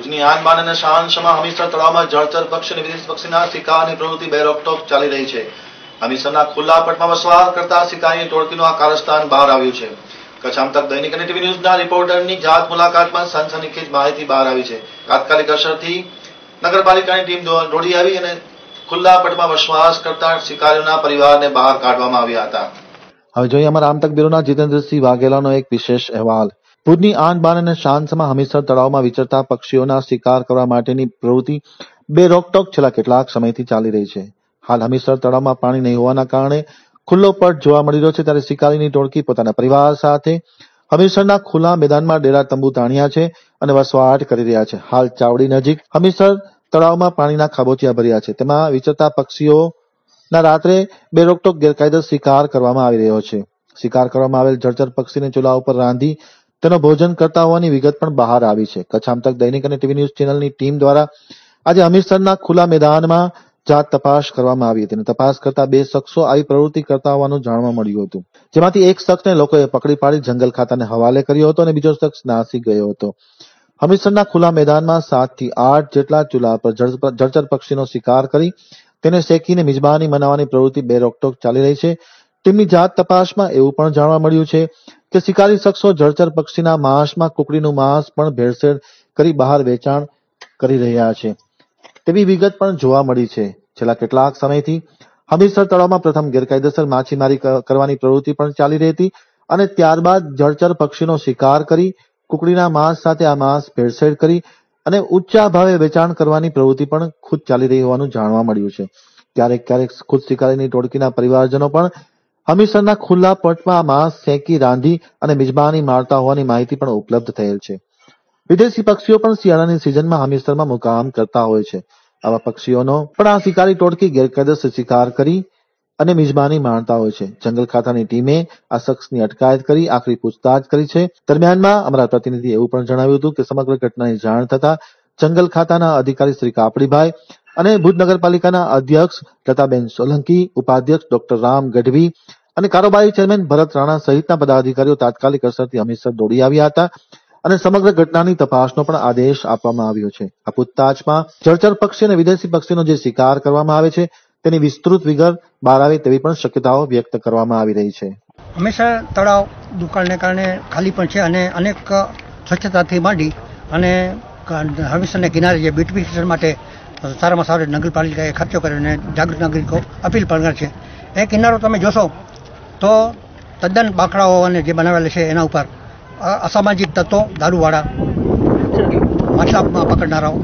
ભુજની આનબાન અને શાનશમાં હમીરસર તળાવમાં જળચર પક્ષી અને વિદેશી પક્ષીના શિકારની પ્રવૃત્તિ બે રોકટોક ચાલી રહી છે. હમીરસરના ખુલ્લા પટમાં વસવાટ કરતા શિકારીની ટોળકીનું આ કારસ્તાન બહાર આવ્યું છે. કચ્છ આમતક દૈનિક અને ટીવી ન્યૂઝના રિપોર્ટરની જાત મુલાકાતમાં સનસનીખેજ માહિતી બહાર આવી છે. તાત્કાલિક અસરથી નગરપાલિકાની ટીમ દોડી આવી અને ખુલ્લા પટમાં વસવાટ કરતા શિકારીઓના પરિવારને બહાર કાઢવામાં આવ્યા હતા. હવે જોઈએ અમારા આમતક બ્યુરોના જીતેન્દ્રસિંહ વાઘેલાનો એક વિશેષ અહેવાલ. ભુજની આનબાન અને શાનશમાં હમીરસર તળાવમાં વિચરતા પક્ષીઓના શિકાર કરવા માટેની પ્રવૃત્તિ બે રોકટોક છેલ્લા કેટલાક સમયથી ચાલી રહી છે. હાલ હમીરસર તળાવમાં પાણી નહીં હોવાના કારણે ખુલ્લો પટ જોવા મળી રહ્યો છે, ત્યારે શિકારીની ટોળકી પોતાના પરિવાર સાથે હમીરસરના ખુલ્લા મેદાનમાં ડેરા તંબુ તાણ્યા છે અને વસવાટ કરી રહ્યા છે. હાલ ચાવડી નજીક હમીરસર તળાવમાં પાણીના ખાબોચિયા ભર્યા છે. તેમાં વિચરતા પક્ષીઓના રાત્રે બે રોકટોક ગેરકાયદે શિકાર કરવામાં આવી રહ્યો છે. શિકાર કરવામાં આવેલ જળચર પક્ષીને ચૂલા ઉપર રાંધી તેનો ભોજન કરતા હોવાની વિગત પણ બહાર આવી છે. કચ્છ આમતક દૈનિક અને ટીવી ન્યૂઝ ચેનલની ટીમ દ્વારા આજે હમીરસરના ખુલ્લા મેદાનમાં જાત તપાસ કરવામાં આવી હતી. તપાસ કરતા બે શખ્સો આવી પ્રવૃત્તિ કરતા હોવાનું જાણવા મળ્યું હતું, જેમાંથી એક શખ્સને લોકોએ પકડી પાડી જંગલ ખાતાને હવાલે કર્યો હતો અને બીજો શખ્સ નાસી ગયો હતો. હમીરસરના ખુલ્લા મેદાનમાં 7 થી 8 જેટલા ચૂલા પર જળચર પક્ષીનો શિકાર કરી તેને શેકીને મિજબાની મનાવવાની પ્રવૃત્તિ બે રોકટોક ચાલી રહી છે. ટીમની જાત તપાસમાં એવું પણ જાણવા મળ્યું છે કે શિકારી શખ્સો જળચર પક્ષીના માંસમાં કુકડીનું માંસ પણ ભેળસેળ કરી બહાર વેચાણ કરી રહ્યા છે તેવી વિગત પણ જોવા મળી છે. છેલ્લા કેટલાક સમયથી હમીરસર તળાવમાં પ્રથમ ગેરકાયદેસર માછીમારી કરવાની પ્રવૃત્તિ પણ ચાલી રહી હતી અને ત્યારબાદ જળચર પક્ષીનો શિકાર કરી કુકડીના માંસ સાથે આ માંસ ભેળસેળ કરી અને ઊંચા ભાવે વેચાણ કરવાની પ્રવૃત્તિ પણ ખુદ ચાલી રહી હોવાનું જાણવા મળ્યું છે. ક્યારેક ખુદ શિકારીની ટોળકીના પરિવારજનો પણ હમીરસરના ખુલ્લા પટમાં માંસ શેકી રાંધી અને મિજબાની મારતા હોવાની માહિતી પણ ઉપલબ્ધ થયેલ છે. વિદેશી પક્ષીઓ પણ શિયાળાની સિઝનમાં હમીરસરમાં મુકામ કરતા હોય છે. આવા પક્ષીઓનો પણ આ શિકારી ટોળકી ગેરકાયદેસર શિકાર કરી અને મિજબાની માણતા હોય છે. જંગલ ખાતાની ટીમે આ શખ્સની અટકાયત કરી આખરી પૂછતાછ કરી છે. દરમિયાનમાં અમારા પ્રતિનિધિએ એવું પણ જણાવ્યું હતું કે સમગ્ર ઘટનાની જાણ થતા જંગલ ખાતાના અધિકારી શ્રી કાપડીભાઈ અને ભુજ નગરપાલિકાના અધ્યક્ષ લતાબેન સોલંકી, ઉપાધ્યક્ષ ડોક્ટર રામ ગઢવી અને કારોબારી ચેરમેન ભરત રાણા સહિતના પદાધિકારીઓ તાત્કાલિક અસરથી હમીરસર દોડી આવ્યા હતા અને સમગ્ર ઘટનાની તપાસનો પણ આદેશ આપવામાં આવ્યો છે. આ પૂછતાછમાં જળચર પક્ષી અને વિદેશી પક્ષીનો જે શિકાર કરવામાં આવે છે તેની વિસ્તૃત વિગત બહાર આવે તેવી પણ શક્યતાઓ વ્યક્ત કરવામાં આવી રહી છે. હંમેશા તળાવ દુકાળને કારણે ખાલી પણ છે અને અનેક સ્વચ્છતાથી માંડી અને હમીરસરને કિનારે જે બ્યુટિફિકેશન માટે સારામાં સારો નગરપાલિકાએ ખર્ચો કર્યો અને જાગૃત નાગરિકો અપીલ પણ કરે છે. એ કિનારો તમે જોશો તો તદ્દન બાંકડાઓ અને જે બનાવેલા છે એના ઉપર અસામાજિક તત્વો, દારૂવાળા, માછલા પકડનારાઓ,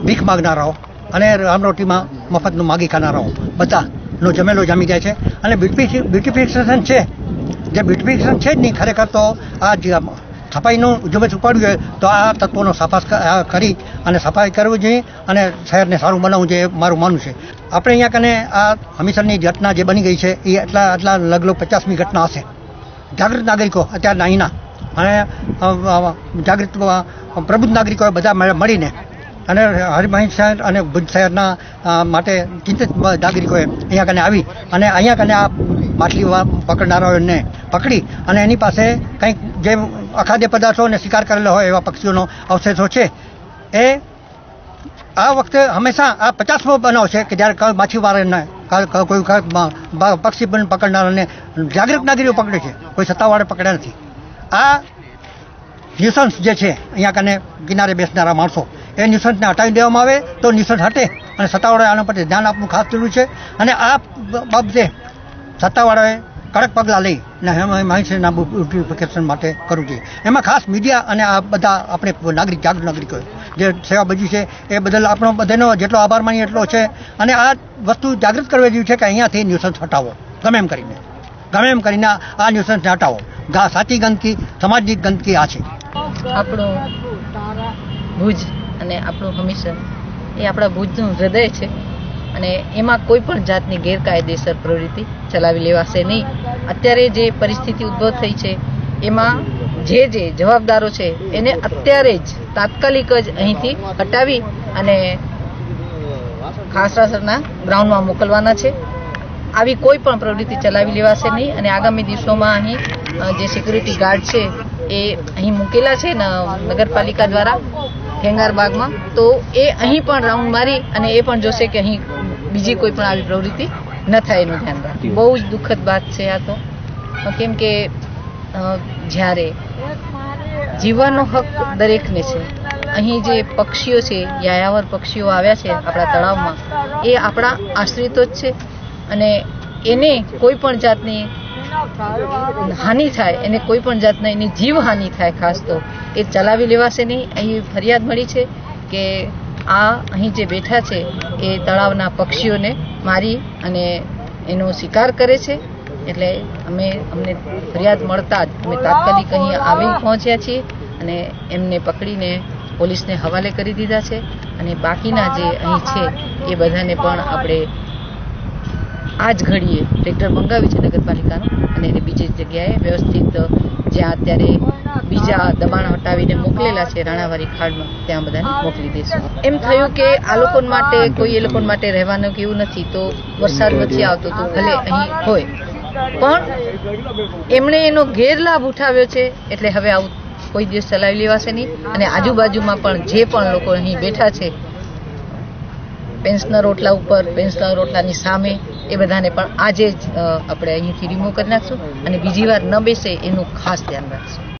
ભીખ માગનારાઓ અને રામરોટીમાં મફતનું માગી ખાનારાઓ બધાનો જમેલો જામી જાય છે. અને બ્યુટિફિકેશન છે જે બ્યુટિફિકેશન છે જ નહીં, ખરેખર તો આ સફાઈનું ઝુંબેશ ઉપાડ્યું હોય તો આ તત્વોનો સાફાસ કરી અને સફાઈ કરવી જોઈએ અને શહેરને સારું બનાવવું જોઈએ મારું માનવું છે. આપણે અહીંયા કને આ હમીરસરની ઘટના જે બની ગઈ છે એ આટલા લગભગ 50મી ઘટના હશે. જાગૃત નાગરિકો અત્યારના અહીંના અને જાગૃત પ્રબુદ્ધ નાગરિકોએ બધા મળીને અને હરિમહિર શહેર અને ભુજ શહેરના માટે ચિંતિત નાગરિકોએ અહીંયા કને આવી અને અહીંયા કને આ માછલી પકડનારાઓને પકડી અને એની પાસે કંઈક જે અખાદ્ય પદાર્થો અને શિકાર કરેલો હોય એવા પક્ષીઓનો અવશેષો છે એ આ વખતે હંમેશા આ 50મો બનાવ છે કે જ્યારે માછીમારોને કોઈ પક્ષી પણ પકડનારાને જાગૃત નાગરિકો પકડે છે, કોઈ સત્તાવાળા પકડ્યા નથી. આ ન્યુસન્સ જે છે અહીંયા કને કિનારે બેસનારા માણસો એ ન્યુસન્સને હટાવી દેવામાં આવે તો ન્યુસન્સ હટે અને સત્તાવાળાએ આના પર ધ્યાન આપવું ખાસ જરૂરી છે. અને આ બાબતે સત્તાવાળાએ કડક પગલાં લઈ અને માહિતીના બ્યુટિફિકેશન માટે કરવું જોઈએ. એમાં ખાસ મીડિયા અને આ બધા આપણે જાગૃત નાગરિકોએ જે સેવા બજી છે એ બદલ આપણો બધાનો જેટલો આભાર માનીએ એટલો છે. અને આ વસ્તુ જાગૃત કરવી જેવી છે કે અહીંયાથી ન્યુસન્સ હટાવો ગમે એમ કરીને આ ન્યુસન્સને હટાવો. સાચી ગંદકી, સમાજની ગંદકી આ છે. આપણું ભુજ અને આપણું હમીરસર એ આપણા ભુજનું હૃદય છે અને એમાં કોઈ પણ જાતની ગેરકાયદેસર પ્રવૃત્તિ ચલાવી લેવાશે નહીં. અત્યારે જે પરિસ્થિતિ ઉદ્ભવ થઈ છે એમાં જે જવાબદારો છે એને અત્યારે જ તાત્કાલિક જ અહીંથી હટાવી અને ખાસરાસરના ગ્રાઉન્ડમાં મોકલવાના છે. આવી કોઈ પણ પ્રવૃત્તિ ચલાવી લેવાશે નહીં અને આગામી દિવસોમાં અહીં જે સિક્યુરિટી ગાર્ડ છે એ અહીં મૂકેલા છે નગરપાલિકા દ્વારા ખેંગારબાગમાં, તો એ અહીં પણ રાઉન્ડ મારી અને એ પણ જોશે કે અહીં બીજી કોઈ પણ આવી પ્રવૃત્તિ ન થાય એનું ધ્યાન રાખે. બહુ જ દુઃખદ વાત છે આ તો, કેમ કે જ્યારે જીવવાનો હક દરેકને છે, અહીં જે પક્ષીઓ છે, યાયાવર પક્ષીઓ આવ્યા છે આપણા તળાવમાં, એ આપણા આશ્રિતો જ છે અને એને કોઈ પણ જાતની હાનિ થાય, એને કોઈ પણ જાતના એની જીવહાનિ થાય ખાસ તો એ ચલાવી લેવાશે નહીં. અહીં ફરિયાદ મળી છે કે આ અહીં જે બેઠા છે એ તળાવના પક્ષીઓને મારી અને એનો શિકાર કરે છે. એટલે અમને ફરિયાદ મળતા જ અમે તાત્કાલિક અહીં આવી પહોંચ્યા છીએ અને એમને પકડીને પોલીસને હવાલે કરી દીધા છે અને બાકીના જે અહીં છે એ બધાને પણ આપણે આ જ ઘડીએ ટ્રેક્ટર મંગાવ્યું છે નગરપાલિકાનું અને એને બીજી જગ્યાએ વ્યવસ્થિત જ્યાં અત્યારે બીજા દબાણ હટાવીને મોકલેલા છે રાણાવારી ખાડમાં, ત્યાં બધાને મોકલી દઈશું. એમ થયું કે આ લોકો માટે કોઈ એ લોકો માટે રહેવાનું કે એવું નથી, તો વરસાદ નથી આવતો તો ભલે અહીં હોય, પણ એમણે એનો ગેરલાભ ઉઠાવ્યો છે. એટલે હવે આવું કોઈ દિવસ ચલાવી લેવાશે નહીં અને આજુબાજુમાં પણ જે પણ લોકો અહીં બેઠા છે પેન્સના રોટલા ઉપર, પેન્સના રોટલાની સામે, એ બધાને પણ આજે જ આપણે અહીંથી રિમૂવ કરી નાખશું અને બીજી વાર ન બેસે એનું ખાસ ધ્યાન રાખશું.